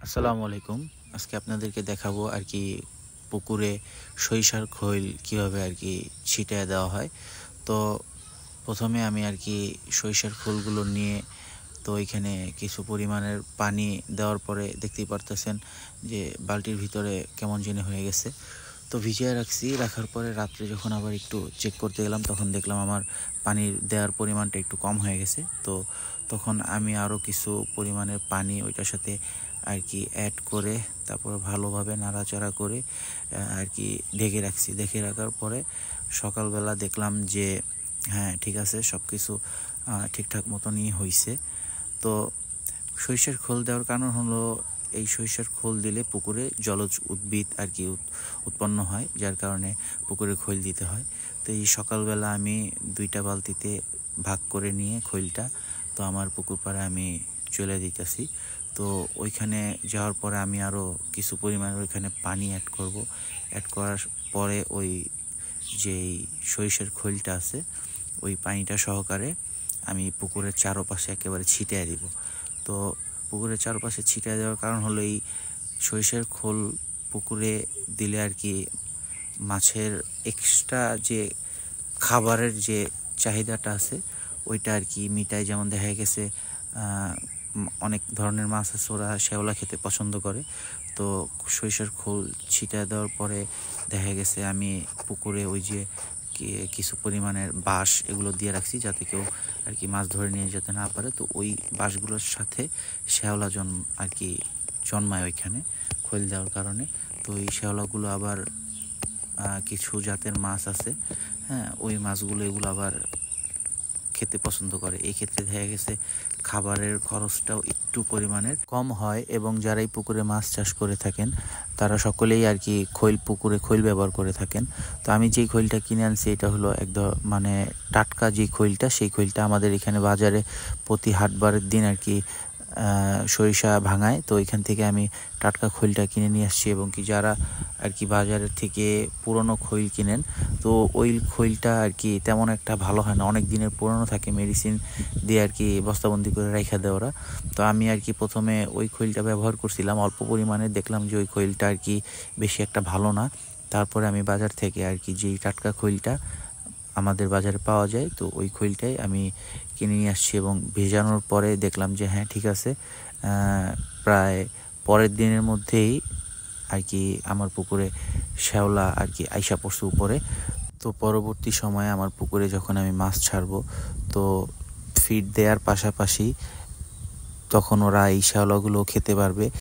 আসসালামু আলাইকুম। আজকে আপনাদেরকে দেখাবো আর কি পুকুরে সরিষার খৈল কিভাবে আর কি ছিটায় দেওয়া হয়। তো প্রথমে আমি আর কি সরিষার খোলগুলো নিয়ে তো এখানে কিছু পরিমাণের পানি দেওয়ার পরে দেখতেই পারতেছেন যে বালতির ভিতরে কেমন জানি হয়ে গেছে। তো ভিজিয়ে রাখছি, রাখার পরে রাত্রে যখন আবার একটু চেক করতে গেলাম তখন দেখলাম আমার পানির দেওয়ার পরিমাণটা একটু কম হয়ে গেছে। তো তখন আমি আরও কিছু পরিমাণের পানি ওইটার সাথে আর কি অ্যাড করে তারপর ভালোভাবে নাড়াচাড়া করে আর কি ঢেকে রাখছি। ঢেকে রাখার পরে সকালবেলা দেখলাম যে হ্যাঁ ঠিক আছে, সব কিছু ঠিকঠাক মতনই হয়েছে। তো সরিষার খোল দেওয়ার কারণ হলো এই সরিষার খোল দিলে পুকুরে জলজ উদ্ভিদ আর কি উৎপন্ন হয়, যার কারণে পুকুরে খৈল দিতে হয়। তো এই সকালবেলা আমি 2টা বালতিতে ভাগ করে নিয়ে খৈলটা তো আমার পুকুর পাড়ে আমি চলে দিতেছি। তো ওইখানে যাওয়ার পরে আমি আরও কিছু পরিমাণ ওইখানে পানি অ্যাড করব। অ্যাড করার পরে ওই যেই সরিষার খৈলটা আছে ওই পানিটা সহকারে আমি পুকুরের চারপাশে একেবারে ছিটিয়ে দিব। তো পুকুরের চারপাশে ছিটিয়ে দেওয়ার কারণ হলো এই সরিষার খোল পুকুরে দিলে আর কি মাছের এক্সট্রা যে খাবারের যে চাহিদাটা আছে ওইটা আর কি মিটায়। যেমন দেখা গেছে অনেক ধরনের মাছ আছে ওরা শ্যাওলা খেতে পছন্দ করে। তো সরিষার খোল ছিটিয়ে দেওয়ার পরে দেখা গেছে আমি পুকুরে ওই যে কিছু পরিমাণের বাঁশ এগুলো দিয়ে রাখছি যাতে কেউ আর কি মাছ ধরে নিয়ে যেতে না পারে। তো ওই বাঁশগুলোর সাথে শ্যাওলা আর কি জন্মায় ওইখানে খৈল দেওয়ার কারণে। তো এই শ্যাওলাগুলো আবার কিছু জাতের মাছ আছে, হ্যাঁ ওই মাছগুলো এগুলো আবার খেতে পছন্দ করে। এই ক্ষেত্রে দেখা গেছে খাবারের খরচটাও একটু পরিমাণের কম হয়। এবং যারা এই পুকুরে মাছ চাষ করে থাকেন তারা সকলেই আর কি পুকুরে খৈল ব্যবহার করে থাকেন। তো আমি যেই খৈলটা কিনে আনছি এটা হলো একদম মানে টাটকা যে খৈলটা, সেই খৈলটা আমাদের এখানে বাজারে প্রতি হাটবারের দিন আর কি সরিষা ভাঙায়। তো এখান থেকে আমি টাটকা খৈলটা কিনে নিয়ে আসছি। এবং কি যারা আর কি বাজারের থেকে পুরনো খৈল কিনেন তো ওই খৈলটা আর কি তেমন একটা ভালো হয় না, অনেক দিনের পুরনো থাকে, মেডিসিন দিয়ে আর কি বস্তাবন্দি করে রেখে দেয় ওরা। তো আমি আর কি প্রথমে ওই খৈলটা ব্যবহার করছিলাম অল্প পরিমাণে, দেখলাম যে ওই খৈলটা আর কি বেশি একটা ভালো না। তারপরে আমি বাজার থেকে আর কি যেই টাটকা খৈলটা আমাদের বাজারে পাওয়া যায় তো ওই খৈলটাই আমি কিনে নিয়ে আসছি। এবং ভেজানোর পরে দেখলাম যে হ্যাঁ ঠিক আছে, প্রায় পরের দিনের মধ্যেই আর কি আমার পুকুরে শ্যাওলা আর কি আইসা পড়ছে উপরে। তো পরবর্তী সময়ে আমার পুকুরে যখন আমি মাছ ছাড়বো তো ফিড দেওয়ার পাশাপাশি তখন ওরা এই শ্যাওলাগুলো খেতে পারবে।